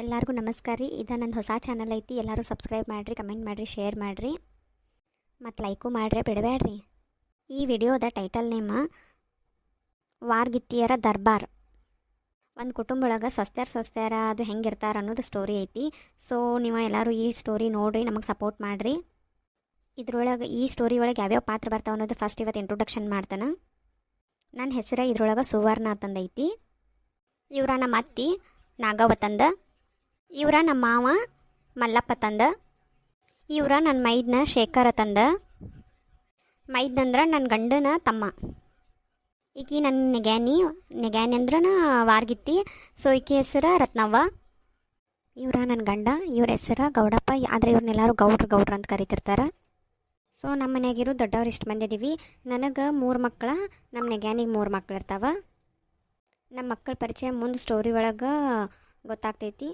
ಎಲ್ಲರಿಗೂ ನಮಸ್ಕಾರ ರೀ. ಇದು ನನ್ನ ಹೊಸ ಚಾನಲ್ ಐತಿ. ಎಲ್ಲರೂ ಸಬ್ಸ್ಕ್ರೈಬ್ ಮಾಡಿರಿ, ಕಮೆಂಟ್ ಮಾಡಿರಿ, ಶೇರ್ ಮಾಡಿರಿ ಮತ್ತು ಲೈಕು ಮಾಡಿರಿ, ಬಿಡಬೇಡ್ರಿ. ಈ ವಿಡಿಯೋದ ಟೈಟಲ್ ನೇಮ ವಾರ್ಗಿತ್ತಿಯರ ದರ್ಬಾರ್. ಒಂದು ಕುಟುಂಬ ಒಳಗೆ ಸ್ವಸ್ತ್ಯಾರ ಅದು ಹೆಂಗಿರ್ತಾರೆ ಅನ್ನೋದು ಸ್ಟೋರಿ ಐತಿ. ಸೊ ನೀವು ಎಲ್ಲರೂ ಈ ಸ್ಟೋರಿ ನೋಡಿರಿ, ನಮಗೆ ಸಪೋರ್ಟ್ ಮಾಡಿರಿ. ಇದ್ರೊಳಗೆ ಈ ಸ್ಟೋರಿ ಒಳಗೆ ಯಾವ್ಯಾವ ಪಾತ್ರ ಬರ್ತಾವೆ ಅನ್ನೋದು ಫಸ್ಟ್ ಇವತ್ತು ಇಂಟ್ರೊಡಕ್ಷನ್ ಮಾಡ್ತಾನೆ. ನನ್ನ ಹೆಸರು ಇದ್ರೊಳಗೆ ಸುವರ್ಣ ಅಂತಂದೈತಿ. ಇವರ ನಮ್ಮ ಅತ್ತಿ ನಾಗವತಂದ, ಇವರ ನಮ್ಮ ಮಾವ ಮಲ್ಲಪ್ಪ ತಂದ, ಇವರ ನನ್ನ ಮೈದ್ನ ಶೇಖರ ತಂದ. ಮೈದ್ನಂದ್ರೆ ನನ್ನ ಗಂಡನ ತಮ್ಮ. ಈಕಿ ನನ್ನ ನೆಗ್ಯಾನಿ ಅಂದ್ರೆ ವಾರ್ಗಿತ್ತಿ. ಸೊ ಈಕಿ ಹೆಸರು ರತ್ನವ್ವ. ಇವರ ನನ್ನ ಗಂಡ, ಇವ್ರ ಹೆಸರು ಗೌಡಪ್ಪ. ಆದರೆ ಇವ್ರನ್ನೆಲ್ಲರೂ ಗೌಡ್ರು ಅಂತ ಕರಿತಿರ್ತಾರೆ. ಸೊ ನಮ್ಮ ಮನೆಯಾಗಿರೋ ದೊಡ್ಡವ್ರು ಇಷ್ಟು ಮಂದಿ ಇದೀವಿ. ನನಗೆ 3 ಮಕ್ಕಳ, ನಮ್ಮ ನೆಗ್ಯಾನಿಗೆ 3 ಮಕ್ಳು ಇರ್ತಾವೆ. ನಮ್ಮ ಮಕ್ಕಳ ಪರಿಚಯ ಮುಂದೆ ಸ್ಟೋರಿ ಒಳಗೆ ಗೊತ್ತಾಗ್ತೈತಿ.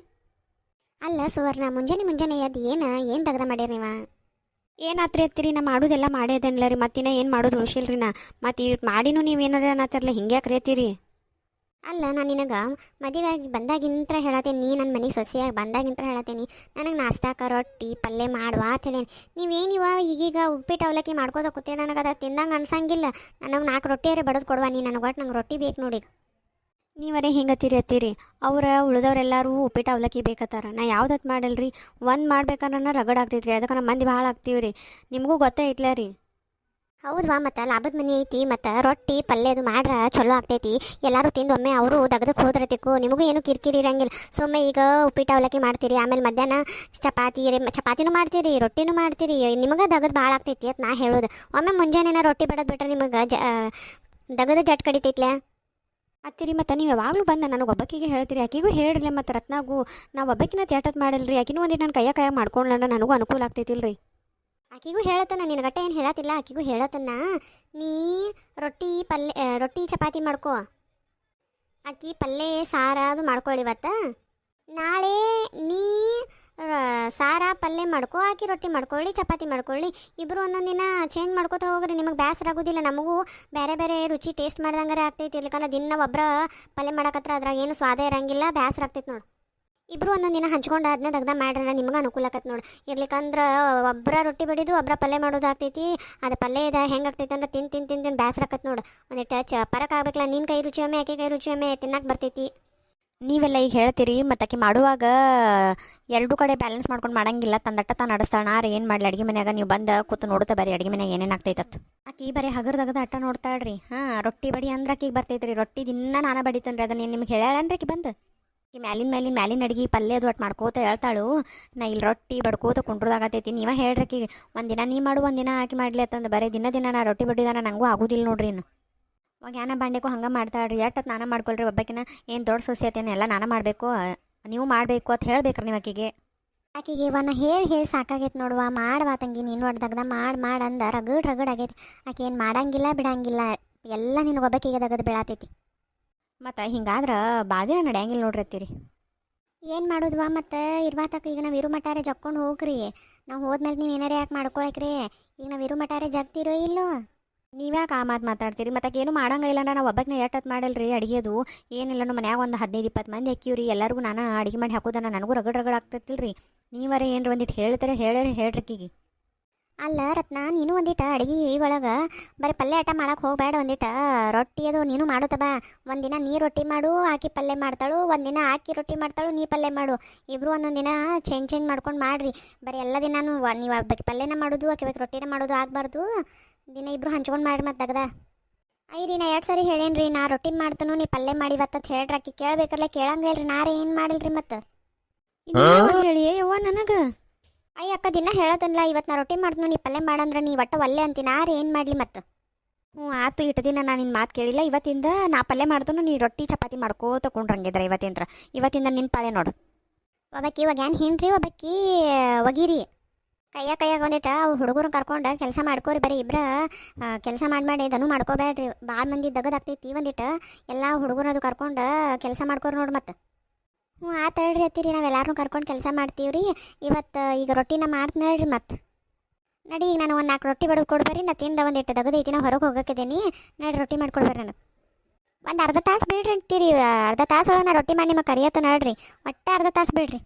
ಅಲ್ಲ ಸುವರ್ಣ, ಮುಂಜಾನೆ ಅದು ಏನು ತೆಗ್ದ ಮಾಡ್ಯಾರ ನೀವ? ಏನಾತ್ರಿ ಅತ್ತಿರಿ? ನಾ ಮಾಡೋದೆಲ್ಲ ಮಾಡ್ಯದೇನಿಲ್ಲ ರೀ. ಮತ್ತಿನ ಏನು ಮಾಡೋದು ಉಳಿಸಿಲ್ರಿ. ಮತ್ತು ಮಾಡಿನೂ ನೀವು ಏನಾರ ಅನ್ನತ್ತಿರಲ್ಲ, ಹಿಂಗೆ ಯಾಕೆ ಕರಿಯತ್ತೀರಿ? ಅಲ್ಲ, ನಾನು ನಿನಗೆ ಮದುವೆಯಾಗಿ ಬಂದಾಗಿಂತ ಹೇಳತ್ತೇನೆ, ನೀ ನನ್ನ ಮನೆಗೆ ಸೊಸೆಯಾಗಿ ಬಂದಾಗಿಂತ ಹೇಳತ್ತೇನೆ ನನಗೆ ನಾಷ್ಟಾಕ ರೊಟ್ಟಿ ಪಲ್ಯ ಮಾಡುವ ಅಂತ ಹೇಳೇನಿ. ನೀವೇನಿವ ಈಗೀಗ ಉಪ್ಪಿಟ್ಟು ಅವಲಕ್ಕಿ ಮಾಡ್ಕೋದ ಕೂತೀರ, ನನಗೆ ಅದು ತಿಂದಂಗೆ ಅನ್ಸಂಗಿಲ್ಲ. ನನಗೆ 4 ರೊಟ್ಟಿಯಾರೆ ಬಡದು ಕೊಡುವ ನೀ ನನಗೆ. ಒಟ್ಟು ನಂಗೆ ರೊಟ್ಟಿ ಬೇಕು ನೋಡಿ. ನೀವರೇ ಹಿಂಗತ್ತೀರಿ ಅತ್ತೀರಿ. ಉಳಿದವ್ರೆಲ್ಲರೂ ಉಪ್ಪಿಟ್ಟು ಅವಲಕ್ಕಿ ಬೇಕತ್ತಾರ. ನಾ ಯಾವ್ದತ್ತು ಮಾಡಲ್ರಿ. ಒಂದು ಮಾಡ್ಬೇಕನ್ನ ರಗಡ್ ಆಗ್ತೈತ್ರಿ. ಅದಕ್ಕೆ ನಮ್ಮ ಮಂದಿ ಭಾಳ ಆಗ್ತೀವಿ ರೀ. ನಿಮಗೂ ಗೊತ್ತೈತ್ಲ ರೀ. ಹೌದವಾ, ಮತ್ತು ಲಾಭದ ಮನೆ ಐತಿ, ಮತ್ತು ರೊಟ್ಟಿ ಪಲ್ಯದು ಮಾಡ್ರೆ ಚಲೋ ಆಗ್ತೈತಿ. ಎಲ್ಲರೂ ತಿಂದು ಒಮ್ಮೆ ಅವರು ದಗದಕ್ಕೆ ಹೋದ್ರತಿಕ್ಕು, ನಿಮಗೂ ಏನು ಕಿರಿಕಿರಿ ಇರಂಗಿಲ್ಲ. ಸುಮ್ಮನೆ ಈಗ ಉಪ್ಪಿಟ್ಟು ಅವಲಕ್ಕಿ ಮಾಡ್ತೀರಿ, ಆಮೇಲೆ ಮಧ್ಯಾಹ್ನ ಚಪಾತಿನೂ ಮಾಡ್ತೀರಿ, ರೊಟ್ಟಿನೂ ಮಾಡ್ತೀರಿ. ನಿಮಗೆ ದಗದು ಭಾಳ ಆಗ್ತೈತಿ ಅಂತ ನಾ ಹೇಳೋದು. ಒಮ್ಮೆ ಮುಂಜಾನೆ ರೊಟ್ಟಿ ಬಡದು ಬಿಟ್ರೆ ನಿಮಗೆ ದಗದ ಜಟ್ ಕಡಿತೈತ್ಲೆ ಅತ್ತಿರಿ. ಮತ್ತು ನೀವು ಯಾವಾಗಲೂ ಬಂದು ನನಗೆ ಒಬ್ಬಕ್ಕಿಗೆ ಹೇಳ್ತೀರಿ, ಆಕಿಗೂ ಹೇಳಿರಲಿ. ಮತ್ತು ರತ್ನಾಗೂ ನಾವು ಒಬ್ಬಕ್ಕಿನ ತ್ಯಾಟತ್ ಮಾಡಿಲ್ರಿ. ಆಕಿನೂ ಒಂದಿಟ್ಟು ನಾನು ಕೈಯಾಗ ಮಾಡ್ಕೊಂಡ್ಲ ನನಗೂ ಅನುಕೂಲ ಆಗ್ತೈತಿಲ್ರಿ. ಆಕಿಗೂ ಹೇಳತ್ತನ, ನಿನಗಟ್ಟ ಏನು ಹೇಳತ್ತಿಲ್ಲ, ಆಕಿಗೂ ಹೇಳತ್ತನ್ನ. ನೀ ರೊಟ್ಟಿ ಚಪಾತಿ ಮಾಡ್ಕೋ, ಆಕಿ ಪಲ್ಯ ಸಾರ ಅದು ಮಾಡ್ಕೊಳ್ಳಿವತ್ತ. ನಾಳೆ ನೀ ಸಾರ ಪಲ್ಯ ಮಾಡ್ಕೊ, ಆಕಿ ರೊಟ್ಟಿ ಮಾಡ್ಕೊಳ್ಳಿ, ಚಪಾತಿ ಮಾಡ್ಕೊಳ್ಳಿ. ಇಬ್ಬರು ಒಂದೊಂದಿನ ಚೇಂಜ್ ಮಾಡ್ಕೋತ ಹೋಗ್ರಿ. ನಿಮಗೆ ಬೇಸರ ಆಗೋದಿಲ್ಲ, ನಮಗೂ ಬೇರೆ ಬೇರೆ ರುಚಿ ಟೇಸ್ಟ್ ಮಾಡ್ದಂಗಾರೆ ಆಗ್ತೈತಿ. ಇರ್ಲಿಕ್ಕಂದ್ರೆ ದಿನ ಒಬ್ಬರ ಪಲ್ಯ ಮಾಡಕತ್ರ ಅದ್ರಾಗ ಏನು ಸ್ವಾದ ಇರಂಗಿಲ್ಲ, ಬೇಸರ ಆಗ್ತೈತಿ ನೋಡಿ. ಇಬ್ಬರು ಒಂದೊಂದು ದಿನ ಹಂಚ್ಕೊಂಡು ಅದನ್ನ ತೆಗ್ದ ಮಾಡ್ರೆ ನಿಮ್ಗೆ ಅನುಕೂಲ ಆಕತ್ ನೋಡಿ. ಇರ್ಲಿಕ್ಕಂದ್ರೆ ಒಬ್ಬರ ರೊಟ್ಟಿ ಬಡಿದು ಒಬ್ಬರ ಪಲ್ಯ ಮಾಡೋದು ಆಗ್ತೈತಿ. ಅದು ಪಲ್ಯ ಇದೆ ಹೆಂಗೆ ಆಗ್ತೈತಿ ಅಂದ್ರೆ ತಿಂದು ಬೇಸರ ಆಕತ್ ನೋಡಿ. ಒಂದಿಟ್ಟು ಪರಕ್ ಆಗ್ಬೇಕಲ್ಲ. ನಿನ್ನ ಕೈ ರುಚಿ ಒಮ್ಮೆ ಆಕೆ ಕೈ ರುಚಿ ಒಮ್ಮೆ ತಿನ್ನಕ್ಕೆ ಬರ್ತೈತಿ. ನೀವೆಲ್ಲ ಈಗ ಹೇಳ್ತೀರಿ, ಮತ್ತು ಆಕೆ ಮಾಡುವಾಗ 2 ಕಡೆ ಬ್ಯಾಲೆನ್ಸ್ ಮಾಡ್ಕೊಂಡು ಮಾಡಂಗಿಲ್ಲ. ತಂದಟ್ಟ ನಡೆಸ್ತಾಳೆ. ನಾರು ಏನು ಮಾಡಲಿ ಅಡುಗೆ ಮನ್ಯಾಗ ನೀವು ಬಂದು ಕೂತು ನೋಡುತ್ತಾ ಬರೀ ಅಡುಗೆ ಮನ್ಯಾಗ ಏನೇನು ಆಗ್ತೈತತ್. ಆಕೆ ಬರೀ ಹಗರ್ದಗದ ಅಟ್ಟ ನೋಡ್ತಾಳ್ರಿ. ರೊಟ್ಟಿ ಬಡಿ ಅಂದ್ರೆ ಆಕೆಗೆ ಬರ್ತೈತ್ರಿ. ರೊಟ್ಟಿ ದಿನ ನಾನು ಬಡಿತೇನೆ ರೀ. ಅದನ್ನ ನಿಮ್ಗೆ ಹೇಳನ್ರಿ. ಆಕೆ ಬಂದು ಆಕೆ ಮ್ಯಾಲಿನ ಅಡುಗೆ ಪಲ್ಯ ಅದು ಒಟ್ಟು ಮಾಡ್ಕೋತ ಹೇಳ್ತಾಳು. ನಾ ಇಲ್ಲಿ ರೊಟ್ಟಿ ಬಡ್ಕೋತ ಕುಂಡ್ರದಾಗತೈತಿ. ನೀವೇ ಹೇಳ್ರಿ ಆಕೆಗೆ, ಒಂದಿನ ನೀ ಮಾಡು ಒಂದಿನ ಆಕೆ ಮಾಡಲಿ ಅಂತಂದು. ಬರೀ ದಿನ ನಾ ರೊಟ್ಟಿ ಬಡಿದಾನ ನನಗೂ ಆಗೋದಿಲ್ಲ ನೋಡ್ರಿ. ಇವಾಗ ಏನ ಬಾಂಡೆಗೂ ಹಂಗೆ ಮಾಡ್ತಾಳ್ರಿ. ಎಷ್ಟತ್ತು ನಾನೇ ಮಾಡ್ಕೊಳ್ರಿ. ಒಬ್ಬಾಕಿನ ಏನು ದೊಡ್ಡ ಸೊಸೈತಿನ ಎಲ್ಲ ನಾನೇ ಮಾಡಬೇಕು, ನೀವು ಮಾಡಬೇಕು ಅಂತ ಹೇಳ್ಬೇಕ್ರಿ ನೀವು ಆಕೆಗೆ. ಆಕೆಗೆ ಇವನ್ನ ಹೇಳಿ ಸಾಕಾಗೈತೆ ನೋಡುವ. ಮಾಡುವ ತಂಗಿ, ನೀನು ದಗದ ಮಾಡಿ ಅಂದ ರಗಡ್ ಆಗೈತಿ. ಆಕೆ ಏನು ಮಾಡಂಗಿಲ್ಲ ಬಿಡಂಗಿಲ್ಲ, ಎಲ್ಲ ನಿನಗೆ ಒಬ್ಬಾಕಿಗೆ ದಗದ ಬೀಳತೈತಿ. ಮತ್ತು ಹಿಂಗಾದ್ರೆ ಬಾದಿನ ನಡೆಯಂಗಿಲ್ಲ ನೋಡ್ರಿ ಅತ್ತೀರಿ. ಏನು ಮಾಡೋದ್ವಾ? ಮತ್ತು ಇರ್ವಾತಕ್ಕ ಈಗ ನಾವು ಇರು ಮಟಾರೆ ಜಕ್ಕೊಂಡು ಹೋಗ್ರಿ. ನಾವು ಹೋದ್ಮೇಲೆ ನೀವು ಏನಾರೇ ಯಾಕೆ ಮಾಡ್ಕೊಳಕ್ರಿ? ಈಗ ನಾವು ಇರು ಮಟಾರೆ ಜಗ್ತಿರೋ ಇಲ್ಲೋ? ನೀವ್ಯಾಕೆ ಆ ಮಾತಾಡ್ತೀರಿ? ಮತ್ತು ಏನು ಮಾಡಂಗಿಲ್ಲ ಅಂದ್ರೆ ನಾವು ಒಬ್ಬಕ್ಕೆ ಎಷ್ಟತ್ತು ಮಾಡಲ್ರಿ ಅಡುಗೆದು. ಏನಿಲ್ಲ ನಮ್ಮ ಮನ್ಯಾಗ ಒಂದು 15-20 ಮಂದಿ ಹಾಕಿವ್ರಿ. ಎಲ್ಲರಿಗೂ ನಾನು ಅಡುಗೆ ಮಾಡಿ ಹಾಕೋದನ್ನ ನನಗೂ ರಗಡ್ ಆಗ್ತೈತಿಲ್ರಿ. ನೀವರೇ ಏನ್ರಿ ಒಂದಿಟ್ಟು ಹೇಳ್ತಾರೆ ಹೇಳ್ರಿಕಿಗೆ. ಅಲ್ಲ ರತ್ನ, ನೀನು ಒಂದಿಟ್ಟು ಅಡುಗೆ ಒಳಗೆ ಬರೀ ಪಲ್ಯ ಆಟ ಮಾಡಕ್ಕೆ ಹೋಗಬೇಡ. ಒಂದಿಟ್ಟು ರೊಟ್ಟಿ ಅದು ನೀನು ಮಾಡುತ್ತ ಬಾ. ಒಂದಿನ ನೀ ರೊಟ್ಟಿ ಮಾಡು, ಆಕಿ ಪಲ್ಯ ಮಾಡ್ತಾಳು. ಒಂದಿನ ಆಕಿ ರೊಟ್ಟಿ ಮಾಡ್ತಾಳು, ನೀ ಪಲ್ಯ ಮಾಡು. ಇಬ್ಬರು ಒಂದೊಂದು ದಿನ ಚೇಂಜ್ ಮಾಡ್ಕೊಂಡು ಮಾಡಿರಿ. ಬರೀ ಎಲ್ಲ ದಿನಾನು ನೀವು ಒಬ್ಬಕ್ಕೆ ಪಲ್ಯನ ಮಾಡೋದು, ಆಕೆ ರೊಟ್ಟಿನ ಮಾಡೋದು ಆಗಬಾರ್ದು. ದಿನ ಇಬ್ಬರು ಹಂಚ್ಕೊಂಡು ಮಾಡಿ ಮತ್ತೆ ತೆಗ್ದ. ಐರಿ, ನಾ 2 ಸರಿ ಹೇಳೇನ್ರಿ, ನಾ ರೊಟ್ಟಿ ಮಾಡ್ತಾನು ನೀ ಪಲ್ಯ ಮಾಡಿವತ್ತ ಹೇಳ್ರಿ. ಆಕಿ ಕೇಳ್ಬೇಕಲ್ಲ, ಕೇಳಂಗಿಲ್ರಿ. ನಾರೇ ಏನು ಮಾಡಿಲ್ರಿ ಮತ್ತೆ ಹೇಳಿ ಯವ್ವ ನನಗೆ. ಅಯ್ಯ ಅಕ್ಕ, ದಿನ ಹೇಳೋದಲ್ಲ. ಇವತ್ತು ನಾ ರೊಟ್ಟಿ ಮಾಡ್ದು ನೀ ಪಲ್ಯ ಮಾಡಂದ್ರೆ ನೀ ಒಟ್ಟು ಒಲ್ಲೆ ಅಂತೀನಿ. ನಾರೇ ಏನು ಮಾಡಲಿ ಮತ್ತೆ? ಆತು, ಇಟ್ಟು ದಿನ ನಾನು ನಿನ್ನ ಮಾತು ಕೇಳಿಲ್ಲ. ಇವತ್ತಿಂದ ನಾ ಪಲ್ಯ ಮಾಡ್ದನು ನೀ ರೊಟ್ಟಿ ಚಪಾತಿ ಮಾಡ್ಕೋ ತಗೊಂಡ್ರಂಗಿದ್ರೆ ಇವತ್ತಿಂದ ನಿನ್ನ ಪಾಳೆ ನೋಡು. ಒಬ್ಬಾಕಿ ಇವಾಗ ಏನು ಹಿಂಡ್ರಿ, ಒಬ್ಬಾಕಿ ಒಗಿರಿ. ಕೈಯಾಗ ಒಂದಿಟ್ಟು ಅವು ಹುಡುಗರು ಕರ್ಕೊಂಡು ಕೆಲಸ ಮಾಡ್ಕೋರಿ. ಬರೀ ಇಬ್ಬರ ಕೆಲಸ ಮಾಡಿ ಇದನ್ನು ಮಾಡ್ಕೋಬೇಡ್ರಿ. ಭಾಳ ಮಂದಿ ದಗದಾಗ್ತೈತಿ. ಒಂದಿಟ್ಟು ಎಲ್ಲ ಹುಡುಗರು ಅದು ಕರ್ಕೊಂಡು ಕೆಲಸ ಮಾಡ್ಕೋರಿ ನೋಡಿ ಮತ್ತೆ. ಆತ ಹೇಳ್ರಿ ಅತ್ತೀರಿ, ನಾವೆಲ್ಲರೂ ಕರ್ಕೊಂಡು ಕೆಲಸ ಮಾಡ್ತೀವಿ ರೀ. ಇವತ್ತು ಈಗ ರೊಟ್ಟಿನ ಮಾಡ್ತೀನಿ ಹೇಳ್ರಿ ಮತ್ತೆ. ನಡಿ, ಈಗ ನಾನು ಒಂದು 4 ರೊಟ್ಟಿ ಬಡದು ಕೊಡ್ಬರ್ರಿ. ನಾ ತಿಂದ ಒಂದಿಟ್ಟು ದಗದೈತಿ, ನಾವು ಹೊರಗೆ ಹೋಗೋಕಿದ್ದೀನಿ. ನಡಿ ರೊಟ್ಟಿ ಮಾಡ್ಕೊಡ್ಬರ್ರಿ ನನಗೆ. ಒಂದು ಅರ್ಧ ತಾಸು ಬಿಡ್ರಿ ಅಂತೀರಿ. ಅರ್ಧ ತಾಸು ಒಳಗೆ ನಾ ರೊಟ್ಟಿ ಮಾಡಿ ನಿಮಗೆ ಕರಿಯತ್ತ ನೋಡ್ರಿ. ಒಟ್ಟೆ ಅರ್ಧ ತಾಸು ಬಿಡ್ರಿ.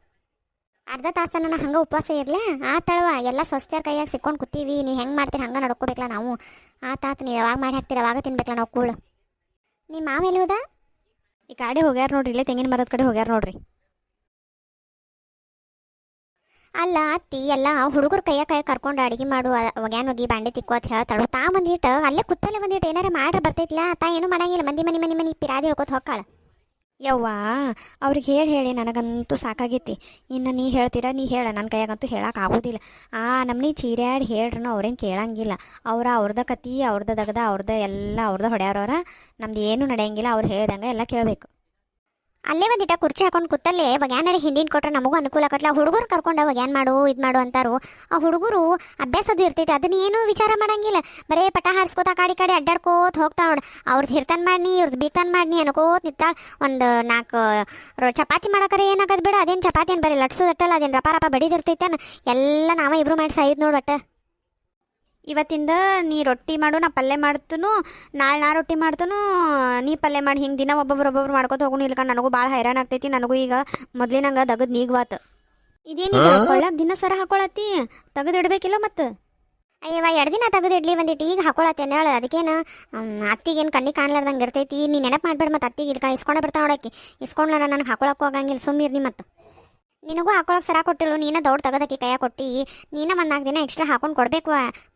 ಅರ್ಧ ತಾಸು ನಾನು ಹಂಗೆ ಉಪವಾಸ ಇರಲಿ. ಆತಳವ ಎಲ್ಲ ಸ್ವಸ್ತಿಯರ ಕೈಯಾಗ ಸಿಕ್ಕೊಂಡು ಕೂತೀವಿ. ನೀವು ಹೆಂಗೆ ಮಾಡ್ತೀರಿ ಹಂಗೆ ನಡ್ಕೋಬೇಕಲ್ಲ ನಾವು. ಆತಾತ ನೀವು ಯಾವಾಗ ಮಾಡಿ ಹಾಕ್ತೀರಿ ಅವಾಗ ತಿನ್ಬೇಕಲ್ಲ ನಾವು ಕೂಳು. ನಿಮ್ಮ ಮಾವ ಎಲ್ಲಿವುದ? ಈ ಕಡೆ ಹೋಗ್ಯಾರ ನೋಡ್ರಿ, ಇಲ್ಲೇ ತೆಂಗಿನ ಮರದ ಕಡೆ ಹೋಗ್ಯಾರ ನೋಡ್ರಿ. ಅಲ್ಲ ಅತ್ತಿ ಎಲ್ಲ ಹುಡುಗರು ಕೈಯಾಗ ಕರ್ಕೊಂಡು ಅಡುಗೆ ಮಾಡು, ಒಗ್ಯಾನ ಹೋಗಿ ಬಾಂಡೆ ತಿಕ್ಕೋ ಅಂತ ಹೇಳ್ತಾಳು. ತಾ ಬಂದಿಟ್ಟು ಅಲ್ಲೇ ಕುತ್ತಲ್ಲೇ ಬಂದಿಟ್ಟು ಏನಾರ ಮಾಡ್ರೆ ಬರ್ತೈತಿಲ್ಲ. ತಾ ಏನು ಮಾಡಂಗಿಲ್ಲ. ಮಂದಿ ಮನೆ ಮನೆ ಮನೆ ಪಿರಾದಿ ಹೇಳ್ಕೊತ ಹೋಗ್ಕಾಳ. ಯವ್ವ ಅವ್ರಿಗೆ ಹೇಳಿ ನನಗಂತೂ ಸಾಕಾಗೈತಿ. ಇನ್ನು ನೀ ಹೇಳ್ತೀರಾ, ನೀ ಹೇಳ. ನನ್ನ ಕೈಯಾಗಂತೂ ಹೇಳಕ್ಕೆ ಆಗೋದಿಲ್ಲ. ನಮ್ಮನೆ ಚೀರ್ಯಾಡಿ ಹೇಳ್ರೂ ಅವ್ರೇನು ಕೇಳಂಗಿಲ್ಲ. ಅವ್ರದ್ದು ಕತಿ, ಅವ್ರದ್ದು ದಗದ, ಅವ್ರದ್ದು ಎಲ್ಲ ಅವ್ರದ್ದು ಹೊಡ್ಯಾರವ್ರ. ನಮ್ದು ಏನೂ ನಡೆಯಂಗಿಲ್ಲ. ಅವ್ರು ಹೇಳ್ದಂಗೆ ಎಲ್ಲ ಕೇಳಬೇಕು. ಅಲ್ಲೇ ಒಂದಿಟ್ಟ ಕುರ್ಚಿ ಹಾಕೊಂಡು ಕೂತಲ್ಲೇ ಒಗ್ಯಾನರಿ ಹಿಂಡಿನ ಕೊಟ್ರೆ ನಮಗೂ ಅನುಕೂಲ ಆಗತ್ತಲ್ಲ. ಹುಡುಗರು ಕರ್ಕೊಂಡು ಒಗ್ಯಾನ ಮಾಡು ಇದು ಮಾಡು ಅಂತಾರು. ಆ ಹುಡುಗರು ಅಭ್ಯಾಸದು ಇರ್ತೈತಿ, ಅದನ್ನ ಏನೂ ವಿಚಾರ ಮಾಡಂಗಿಲ್ಲ. ಬರೇ ಪಟ ಹಾರಿಸ್ಕೋತ ಕಾಡಿ ಅಡ್ಡಾಡ್ಕೋತ ಹೋಗ್ತಾಳ ನೋಡು. ಅವ್ರದ್ದು ಹಿರ್ತನ್ ಮಾಡ್ನಿ ಇವ್ರದ್ದು ಬೀರ್ತನ್ ಮಾಡ್ನಿ ಅನ್ಕೋತ ನಿಂತಾಳ. ಒಂದು 4 ಚಪಾತಿ ಮಾಡಕರೆ ಏನಾಗದ್ ಬಿಡು. ಅದೇನು ಚಪಾತಿ ಏನು ಬರೀ ಲಟ್ಸು ಅಟ್ಟಲ್ಲ, ಅದೇನು ರಪ ರಪ ಬಡಿದಿರ್ತೈತೇನು. ಎಲ್ಲ ನಾವ ಇಬ್ರು ಮಾಡಿ ಸಾಯ್ದು ನೋಡು ಒಟ್ಟ. ಇವತ್ತಿಂದ ನೀ ರೊಟ್ಟಿ ಮಾಡು, ನಾ ಪಲ್ಯ ಮಾಡ್ತನು. ನಾಳೆ ನಾ ರೊಟ್ಟಿ ಮಾಡ್ತನು, ನೀ ಪಲ್ಯ ಮಾಡಿ. ಹಿಂಗೆ ದಿನ ಒಬ್ಬೊಬ್ರು ಮಾಡ್ಕೊತ ಹೋಗೋಣ. ಇಲ್ಕ ನನಗೂ ಭಾಳ ಹೈರಾಣ ಆಗ್ತೈತಿ. ನನಗೂ ಈಗ ಮೊದ್ಲಿನಂಗೆ ದಗದ್ ನೀಗ್ವಾತು. ಇದೇನಿದೆ ಕೊಳ್ಳಾಗ ದಿನ ಸರ ಹಾಕೊಳತ್ತಿ? ತೆಗೆದಿಡ್ಬೇಕಿಲ್ಲ ಮತ್ತು? ಅಯ್ಯವ 2 ದಿನ ತೆಗೆದಿಡ್ಲಿ ಬಂದಿಟ್ಟು ಈಗ ಹಾಕೊಳತ್ತೇನೆ ಹೇಳು. ಅದಕ್ಕೇನು ಅತ್ತಿಗೇನು ಕಣ್ಣಿ ಕಾಣ್ಲಾರ್ದಂಗೆ ಇರ್ತೈತಿ. ನೀ ನೆನಪು ಮಾಡ್ಬೇಡ. ಮತ್ತು ಅತ್ತಿಗೆ ಇಲ್ಕ ಇಸ್ಕೊಂಡೆ ಬರ್ತಾವ ನೋಡಕ್ಕೆ. ಇಸ್ಕೊಂಡ್ಲಾರ ನನಗೆ ಹಾಕೊಳಕ್ಕೂ ಆಗಂಗಿಲ್ಲ. ಸುಮ್ಮಿರ್ನಿ. ಮತ್ತು ನಿನಗೂ ಹಾಕೊಳಕ್ಕೆ ಸರ ಕೊಟ್ಟಿಳು. ನೀನ ದೌಡ್ ತೆಗದಕ್ಕೆ ಕೈಯಾಗ ಕೊಟ್ಟು ನೀನ 4 ದಿನ ಎಕ್ಸ್ಟ್ರಾ ಹಾಕೊಂಡು ಕೊಡಬೇಕು.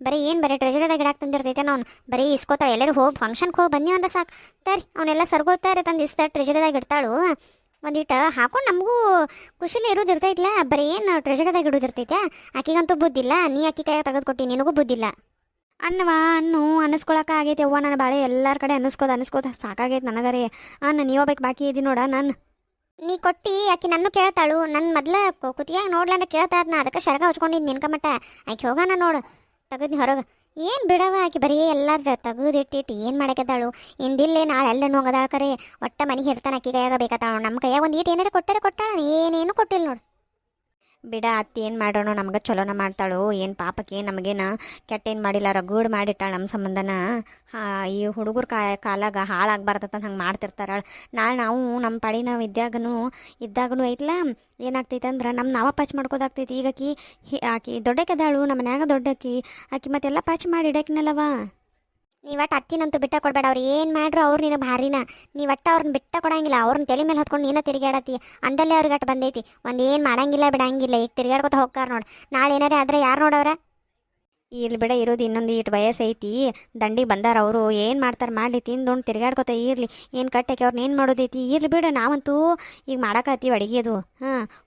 ಬರೀ ಏನು ಬರೀ ಟ್ರೆಜರಿದಾಗ ಗಿಡಕ್ಕೆ ತಂದಿರ್ತೈತೆ ಅವ್ನು. ಬರೀ ಇಸ್ಕೋತಾಳೆ. ಎಲ್ಲರೂ ಹೋಗಿ ಫಂಕ್ಷನ್ಗೆ ಹೋಗಿ ಬನ್ನಿ ಅಂದ್ರೆ ಸಾಕು. ತರಿ ಅವನ್ನೆಲ್ಲ ಸರ್ಗೊಳ್ತಾರೆ ತಂದು ಟ್ರೆಜರಿದಾಗ ಇಡ್ತಾಳು. ಒಂದಿಟ್ಟು ಹಾಕೊಂಡು ನಮಗೂ ಖುಷಿಲೇ ಇರೋದು ಇರ್ತೈತಿಲ್ಲ. ಬರೀ ಏನು ಟ್ರೆಜರಿದಾಗ ಇಡೋದಿರ್ತೈತೆ. ಆಕಿಗಂತೂ ಬುದ್ಧಿಲ್ಲ. ನೀ ಆಕಿ ಕೈಯಾಗ ತೆಗೆದು ಕೊಟ್ಟು ನಿನಗೂ ಬುದ್ಧಿಲ್ಲ. ಅನ್ನಿಸ್ಕೊಳಕ್ಕೆ ಆಗೈತೆ ಅವ್ವ. ನನ್ನ ಬಾಳೆ ಎಲ್ಲರ ಕಡೆ ಅನ್ನಿಸ್ಕೋದ ಸಾಕಾಗೈತೆ ನನಗರೇ. ನೀವು ಬೇಕು ಬಾಕಿ ಇದ್ದೀನಿ ನೋಡ. ನೀ ಕೊಟ್ಟು ಆಕಿ ನನ್ನ ಕೇಳ್ತಾಳು. ನನ್ನ ಮೊದ್ಲ ಕುತ್ತಿಯಾಗ ನೋಡ್ಲಂಡ ಕೇಳ್ತಾ ಇದ್ನ. ಅದಕ್ಕೆ ಶರಗ ಹಚ್ಕೊಂಡಿದ್ದು ನಿನ್ಕಮಟ್ಟ. ಆಕಿ ಹೋಗೋಣ ನೋಡು ತೆಗದ್ನಿ ಹೊರಗೆ. ಏನು ಬಿಡವ ಆಕಿ ಬರೀ ಎಲ್ಲಾರ ತೆಗೆದಿಟ್ಟಿಟ್ಟು ಏನು ಮಾಡಕತ್ತಾಳು. ಇಂದಿಲ್ಲೇ ನಾಳೆ ಎಲ್ಲ ಹೋಗದಾಳ ಕರೆ. ಒಟ್ಟ ಮನೆಗೆ ಇರ್ತಾನೆ. ಆಕಿ ಕೈಯಾಗ ಬೇಕಾತಾಳು. ನಮ್ಮ ಕೈಯಾಗ ಒಂದು ಈಟು ಏನಾರ ಕೊಟ್ಟಾಳ. ಏನೇನು ಕೊಟ್ಟಿಲ್ಲ ನೋಡು. ಬಿಡ ಅತ್ತಿ ಏನು ಮಾಡೋಣ. ನಮ್ಗೆ ಚಲೋನ ಮಾಡ್ತಾಳು. ಏನು ಪಾಪಕ್ಕೆ ನಮಗೇನ ಕೆಟ್ಟೇನು ಮಾಡಿಲ್ಲ. ರಗೂಡ್ ಮಾಡಿಟ್ಟಾಳ ನಮ್ಮ ಸಂಬಂಧನ. ಈ ಹುಡುಗರ ಕಾಲಾಗ ಹಾಳಾಗಬಾರ್ದತ್ತ ಹಂಗೆ ಮಾಡ್ತಿರ್ತಾರ. ನಾಳೆ ನಾವು ನಮ್ಮ ಪಾಡಿ ನಾವು ಇದ್ದಾಗನು ಐತ್ಲ ಏನಾಗ್ತೈತೆ ಅಂದ್ರೆ ನಾವು ಪಾಚ್ ಮಾಡ್ಕೋದಾಗ್ತೈತಿ. ಈಗ ಆಕಿ ದೊಡ್ಡಕ್ಕೆದಾಳು. ನಮ್ಮ ಮನ್ಯಾಗ ದೊಡ್ಡಕ್ಕಿ ಆಕಿ ಮತ್ತೆಲ್ಲ ಪಾಚ್ ಮಾಡಿ ಇಡಕ್ನಲ್ಲವ. ನೀವಟ್ಟು ಅತ್ತಿನಂತೂ ಬಿಟ್ಟ ಕೊಡಬೇಡ. ಅವ್ರು ಏನು ಮಾಡ್ರು ಅವ್ರು ನಿನ್ನ ಭಾರಿನ. ನೀವಟ್ಟು ಅವ್ರನ್ನ ಬಿಟ್ಟ ಕೊಡಂಗಿಲ್ಲ. ಅವ್ರನ್ನ ತಲೆ ಮೇಲೆ ಹೊತ್ಕೊಂಡು ನೀನು ತಿರುಗಾಡತ್ತಿ. ಅಂದಲ್ಲೇ ಅವ್ರಿಗೆ ಅಟ್ಟು ಬಂದೈತಿ. ಒಂದು ಏನು ಮಾಡಂಗಿಲ್ಲ ಬಿಡಂಗಿಲ್ಲ. ಈಗ ತಿರುಗಾಡ್ಕೊತ ಹೋಗ್ತಾರೆ ನೋಡಿ. ನಾಳೆ ಏನಾರೇ ಆದರೆ ಯಾರು ನೋಡವ್ರ? ಇಲ್ಲಿ ಬಿಡ ಇರೋದು ಇನ್ನೊಂದು ಇಟ್ಟು ವಯಸ್ಸೈತಿ. ದಂಡಿಗೆ ಬಂದಾರ ಅವರು. ಏನು ಮಾಡ್ತಾರೆ ಮಾಡಲಿ. ತಿಂದು ತಿರುಗಾಡ್ಕೊತ ಇರಲಿ. ಏನು ಕಟ್ಟಕ್ಕೆ ಅವ್ರನ್ನ ಏನು ಮಾಡೋದೈತಿ. ಇರ್ಲಿ ಬಿಡು. ನಾವಂತೂ ಈಗ ಮಾಡಕತ್ತೀವಿ ಅಡುಗೆದು.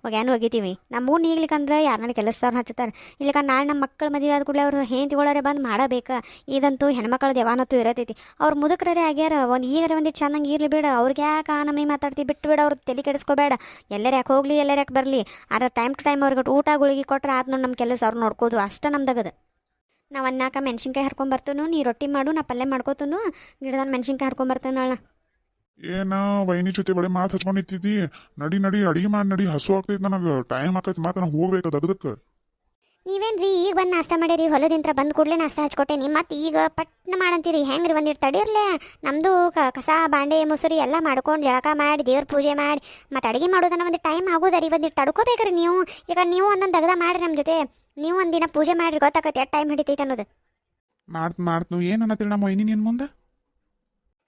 ಹೋಗ್ಯಾನು ಹೋಗಿತೀವಿ. ನಮ್ಮ ಊರು ಈಗ್ಲಿಕ್ಕಂದ್ರೆ ಯಾರನ್ನ ಕೆಲಸದವ್ರನ್ನ ಹಚ್ಚುತ್ತಾರೆ. ಇಲ್ಲಿಕ ನಾಳೆ ನಮ್ಮ ಮಕ್ಕಳು ಮದುವೆ ಆದ ಕೂಡಲೇ ಅವ್ರು ಹೆಂಡತಿಗಳರೆ ಬಂದು ಮಾಡಬೇಕು. ಇದಂತೂ ಹೆಣ್ಮಕ್ಳದ್ದು ಯಾವನತ್ತೂ ಇರತೈತಿ. ಅವ್ರು ಮುದುಕರೇ ಆಗ್ಯಾರ. ಈಗಾರ ಒಂದಿಟ್ಟು ಚೆನ್ನಾಗಿ ಇರಲಿ ಬಿಡು. ಅವ್ರಿಗೆ ಯಾಕೆ ನಮ್ಮನೆ ಮಾತಾಡ್ತೀವಿ ಬಿಟ್ಟು ಬಿಡು. ಅವ್ರು ತಲೆ ಕೆಡಿಸ್ಕೋಬೇಡ. ಎಲ್ಲರೂ ಯಾಕೆ ಹೋಗಲಿ ಎಲ್ಲರೂ ಯಾಕೆ ಬರಲಿ. ಆದ್ರೆ ಟೈಮ್ ಟು ಟೈಮ್ ಅವ್ರಿಗೆ ಊಟ ಗುಳಿಗೆ ಕೊಟ್ಟರೆ ಆದ್ ನೋಡಿ ನಮ್ಮ ಕೆಲಸ ಅವ್ರು ನೋಡ್ಕೋದು ಅಷ್ಟೇ ನಮ್ದಾಗದು. ನಾವು 4 ಮೆಣಸಿನ್ಕಾಯಿ ಹರ್ಕೊಂಬರ್ತನು. ನೀ ರೊಟ್ಟಿ ಮಾಡು, ನಾ ಪಲ್ಯ ಮಾಡ್ಕೋತನು. ಗಿಡದ ಮೆಣಸಿನ್ಕಾಯಿ ಹರ್ಕೊಂಬರ್ತಾನಳ. ಏನ ವೈನಿ ಜೊತೆ ಬಳೆ ಮಾತು ಹಚ್ಕೊಂಡಿತ್ತಿದ್ದಿ? ನಡಿ ಅಡಿಗೆ ಮಾಡಿ ನಡಿ. ಹಸು ಆಗ್ತೈತಿ ನನಗೆ. ಟೈಮ್ ಆಕೈತಿ. ಮಾತು ನಾನು ಹೋಗ್ಬೇಕು ದಗದಕ್ಕೆ. ನೀವೇನ್ರಿ ಈಗ ಬಂದು ನಾಷ್ಟ ಮಾಡಿರಿ? ಹೊಲದಿಂತ್ರ ಬಂದು ಕೂಡಲೇ ನಾಷ್ಟ ಹಚ್ಕೊಟ್ಟೇನಿ. ಮತ್ತು ಈಗ ಪಟ್ನ ಮಾಡಂತೀರಿ ಹೆಂಗ್ರಿ? ಒಂದಿಟ್ಟು ತಡೀರ್ಲೆ. ನಮ್ಮದು ಕಸ ಬಾಂಡೆ ಮುಸುರಿ ಎಲ್ಲ ಮಾಡ್ಕೊಂಡು ಜಳಕ ಮಾಡಿ ದೇವ್ರ ಪೂಜೆ ಮಾಡಿ ಮತ್ತು ಅಡುಗೆ ಮಾಡೋದನ್ನ ಒಂದು ಟೈಮ್ ಆಗೋದರಿ. ಒಂದಿಟ್ಟು ತಡ್ಕೋಬೇಕ್ರಿ ನೀವು. ಈಗ ನೀವು ಒಂದೊಂದು ದಗದ ಮಾಡಿರಿ ನಮ್ಮ ಜೊತೆ. ನೀವು ಒಂದಿನ ಪೂಜೆ ಮಾಡಿರಿ ಗೊತ್ತಾಗತ್ತೆ ಎಷ್ಟು ಟೈಮ್ ಹಿಡಿತೈತೆ ಅನ್ನೋದು. ಮಾಡ್ತು ಏನು ಅನ್ನತ್ತಿಲ್ಲ ನಮ್ಮ ವೈನಿ ನಿನ್ ಮುಂದೆ.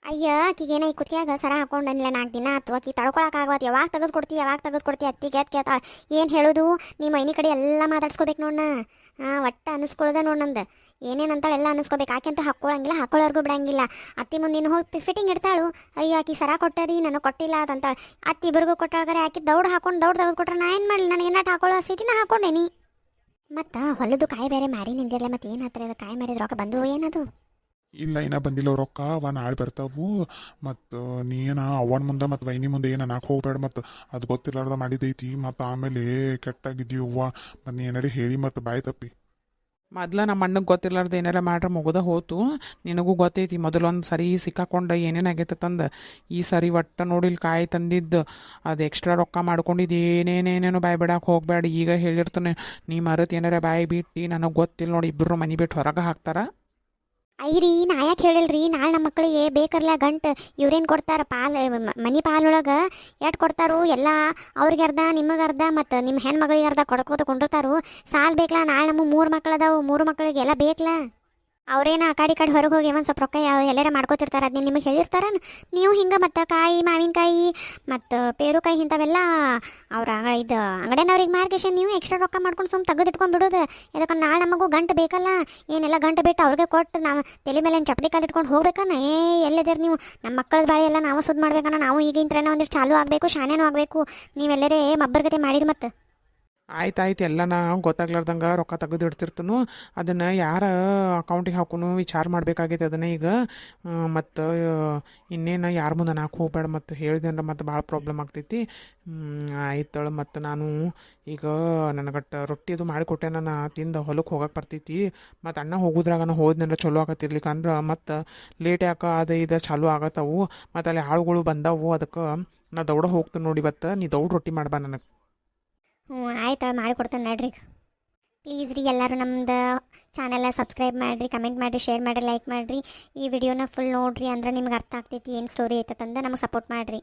ಅಯ್ಯ ಆಕಿಗೇನ ಈ ಕುತ್ತಿಯಾಗ ಸರ ಹಾಕೊಂಡನಿಲ್ಲ 4 ದಿನ ಆತು. ಆಕಿ ತಡ್ಕೊಳಕ್ಕಾಗವತ್ತು. ಯಾವಾಗ ತೆಗೆದು ಕೊಡ್ತಿ ಅತ್ತಿಗೆ ಅತ್ ಕೇಳ್ತಾಳ. ಏನು ಹೇಳೋದು? ನಿಮ್ಮ ಮೈನಿ ಕಡೆ ಎಲ್ಲ ಮಾತಾಡ್ಸ್ಕೊಬೇಕು ನೋಡಣ್ಣ. ಒಟ್ಟು ಅನ್ನಿಸ್ಕೊಳ್ಳೋದ ನೋಡಿ ನಂದು. ಏನೇನಂತಾಳೆ ಎಲ್ಲ ಅನ್ನಿಸ್ಕೋಬೇಕು. ಆಕೆ ಅಂತ ಹಾಕ್ಕೊಳಂಗಿಲ್ಲ, ಹಾಕೊಳ್ಳೋರ್ಗೂ ಬಿಡಂಗಿಲ್ಲ. ಅತ್ತಿ ಮುಂದಿನ ಹೋಗಿ ಫಿಟ್ಟಿಂಗ್ ಇಡ್ತಾಳು. ಅಯ್ಯೋ ಆಕಿ ಸರ ಕೊಟ್ಟರಿ ನನಗೆ ಕೊಟ್ಟಿಲ್ಲ ಅಂತಂತಾಳೆ. ಅತ್ತಿ ಇಬ್ಬರಿಗೂ ಕೊಟ್ಟಾಳ್ಗಾರೆ ಆಕಿ ದೌಡ್ ತೆಗೆದು ಕೊಟ್ರೆ ನಾ ಏನು ಮಾಡಲಿ? ನನಗೆ ಏನಾಟ ಹಾಕೊಳ್ಳೋ ಸ್ಥಿತಿ ನಾ ಹಾಕೊಂಡೇನಿ. ಮತ್ತು ಹೊಲದು ಕಾಯಿ ಬೇರೆ ಮಾರಿ ನಿಂದಿರಲ್ಲ. ಮತ್ತು ಏನು ಹತ್ರ ಅದು ಕಾಯಿ ಮಾರಿದ ರೊಕ್ಕ ಬಂದು ಏನದು? ಇಲ್ಲ ಇನ್ನ ಬಂದಿಲ್ಲ ರೊಕ್ಕ. ನಾಳೆ ಬರ್ತಾವು. ಮತ್ತು ನೀನ ಅವನ ಮುಂದೆ ಮತ್ತು ವೈನಿ ಮುಂದೆ ಏನು ಅನ್ನಕ್ಕೆ ಹೋಗ್ಬೇಡ. ಮತ್ತು ಅದು ಗೊತ್ತಿಲ್ಲಾರ್ದ ಮಾಡಿದೈತಿ. ಮತ್ತು ಆಮೇಲೆ ಕೆಟ್ಟಾಗಿದ್ದೀವಿ ಅವ್ವ. ಮತ್ತು ನೀ ಏನಾರ ಹೇಳಿ ಮತ್ತು ಬಾಯಿ ತಪ್ಪಿ. ಮೊದ್ಲ ನಮ್ಮ ಅಣ್ಣಗೆ ಗೊತ್ತಿರ್ಲಾರ್ದು ಏನಾರ ಮಾಡ್ರೆ ಮುಗಿದ ಹೋತು. ನಿನಗೂ ಗೊತ್ತೈತಿ ಮೊದಲೊಂದು ಸರಿ ಸಿಕ್ಕಾಕೊಂಡು ಏನೇನಾಗೈತೆ ತಂದು. ಈ ಸರಿ ಒಟ್ಟು ನೋಡಿಲ್ ಕಾಯಿ ತಂದಿದ್ದು ಅದು ಎಕ್ಸ್ಟ್ರಾ ರೊಕ್ಕ ಮಾಡ್ಕೊಂಡಿದ್ದು ಏನೇನೇನೇನು ಬಾಯಿ ಬಿಡಕ್ಕೆ ಹೋಗ್ಬೇಡ. ಈಗ ಹೇಳಿರ್ತಾನೆ ನೀ ಮರತ್ ಏನಾರ ಬಾಯಿ ಬಿಟ್ಟು ನನಗೆ ಗೊತ್ತಿಲ್ಲ ನೋಡಿ. ಇಬ್ಬರು ಮನೆ ಬಿಟ್ಟು ಹೊರಗೆ ಹಾಕ್ತಾರ. ಐರಿ ನಾ ಯಾಕೆ ಹೇಳಿಲ್ರಿ ನಾಳೆ ನಮ್ಮ ಮಕ್ಕಳಿಗೆ ಬೇಕರ್ಲ ಗಂಟು ಇವ್ರೇನು ಕೊಡ್ತಾರ ಮನಿ ಪಾಲೊಳಗೆ ಎಷ್ಟು ಕೊಡ್ತಾರೋ ಎಲ್ಲ ಅವ್ರಿಗೆ ಅರ್ಧ ನಿಮಗೆ ಅರ್ಧ ಮತ್ತು ನಿಮ್ಮ ಹೆಣ್ಮಗಳಿಗೆ ಅರ್ಧ ಕೊಡ್ಕೋತ ಕೊಂಡಿರ್ತಾರೋ ಸಾಲ್ ಬೇಕಲ್ಲ ನಾಳೆ ನಮ್ಮ 3 ಮಕ್ಳು ಅದಾವು 3 ಮಕ್ಕಳಿಗೆ ಎಲ್ಲ ಬೇಕಲ್ಲ ಅವ್ರೇನ ಆ ಕಡೆ ಹೊರಗೆ ಹೋಗಿ ಒಂದು ಸ್ವಲ್ಪ ರೊಕ್ಕ ಎಲ್ಲಾರ ಮಾಡ್ಕೋತಿರ್ತಾರೆ ಅದನ್ನ ನಿಮಗೆ ಹೇಳಿರ್ತಾರ ನೀವು ಹಿಂಗೆ ಮತ್ತು ಕಾಯಿ ಮಾವಿನಕಾಯಿ ಮತ್ತು ಪೇರುಕಾಯಿ ಇಂಥವೆಲ್ಲ ಅವ್ರ ಇದು ಅಂಗಡಿನವ್ರಿಗೆ ಮಾರ್ಕೇಶನ್ ನೀವು ಎಕ್ಸ್ಟ್ರಾ ರೊಕ್ಕ ಮಾಡ್ಕೊಂಡು ಸುಮ್ಮನೆ ತೆಗೆದಿಟ್ಕೊಂಡು ಬಿಡೋದು ಯಾಕಂದ್ರೆ ನಾಳೆ ನಮಗೂ ಗಂಟು ಬೇಕಲ್ಲ ಏನೆಲ್ಲ ಗಂಟು ಬಿಟ್ಟು ಅವ್ರಿಗೆ ಕೊಟ್ಟು ನಾವು ತಲೆ ಮೇಲೆ ಏನು ಚಪ್ಪಲಿ ಕಾಲು ಇಟ್ಕೊಂಡು ಹೋಗ್ಬೇಕನ್ನ ಎಲ್ಲಿದ್ದೀರಿ ನೀವು ನಮ್ಮ ಮಕ್ಕಳ ಬಾಳೆ ಎಲ್ಲ ನಾವು ಸುದ್ದು ಮಾಡ್ಬೇಕನ್ನ ನಾವು ಈಗಿಂತ್ರನ ಒಂದಿಷ್ಟು ಚಾಲು ಆಗಬೇಕು ಶಾನೇನೂ ಆಗಬೇಕು ನೀವೆಲ್ಲರೇ ಮಬ್ಬರ್ಗತೆ ಮಾಡಿರಿ ಮತ್ತು ಆಯ್ತು ಎಲ್ಲನ ಗೊತ್ತಾಗ್ಲಾರ್ದಂಗೆ ರೊಕ್ಕ ತೆಗೆದು ಇಡ್ತಿರ್ತನು ಅದನ್ನು ಯಾರ ಅಕೌಂಟಿಗೆ ಹಾಕೋನು ವಿಚಾರ ಮಾಡಬೇಕಾಗೈತೆ ಅದನ್ನು ಈಗ ಮತ್ತು ಇನ್ನೇನು ಯಾರ ಮುಂದೆ ನಾಲ್ಕು ಹೋಗ್ಬೇಡ ಮತ್ತು ಹೇಳಿದೆ ಅಂದ್ರೆ ಮತ್ತು ಭಾಳ ಪ್ರಾಬ್ಲಮ್ ಆಗ್ತೈತಿ ಆಯ್ತಳು ಮತ್ತು ನಾನು ಈಗ ನನಗಟ್ಟು ರೊಟ್ಟಿ ಅದು ಮಾಡಿಕೊಟ್ಟೆ ನಾನು ತಿಂದು ಹೊಲಕ್ಕೆ ಹೋಗಕ್ಕೆ ಬರ್ತೈತಿ ಮತ್ತು ಅಣ್ಣ ಹೋಗೋದ್ರಾಗ ನಾನು ಹೋದ್ನಂದ್ರೆ ಚಲೋ ಆಗತ್ತಿರ್ಲಿಕ್ಕಂದ್ರೆ ಮತ್ತು ಲೇಟ್ ಯಾಕೆ ಅದು ಇದು ಚಾಲೂ ಆಗತ್ತವು ಮತ್ತು ಅಲ್ಲಿ ಆಳುಗಳು ಬಂದವು ಅದಕ್ಕೆ ನಾ ದೌಡ ಹೋಗ್ತೀನಿ ನೋಡಿ ಇವತ್ತು ನೀ ದೌಡ್ ರೊಟ್ಟಿ ಮಾಡ್ಬಾ ನನಗೆ ಆಯ್ತು ಮಾಡಿಕೊಡ್ತೇನೆ ನಡ್ರಿ ಪ್ಲೀಸ್ ರೀ ಎಲ್ಲರೂ ನಮ್ದು ಚಾನೆಲ್ನ ಸಬ್ಸ್ಕ್ರೈಬ್ ಮಾಡಿರಿ ಕಮೆಂಟ್ ಮಾಡಿರಿ ಶೇರ್ ಮಾಡಿರಿ ಲೈಕ್ ಮಾಡಿರಿ ಈ ವಿಡಿಯೋನ ಫುಲ್ ನೋಡಿರಿ ಅಂದ್ರೆ ನಿಮ್ಗೆ ಅರ್ಥ ಆಗ್ತೈತಿ ಏನು ಸ್ಟೋರಿ ಐತಂದು ನಮಗೆ ಸಪೋರ್ಟ್ ಮಾಡಿರಿ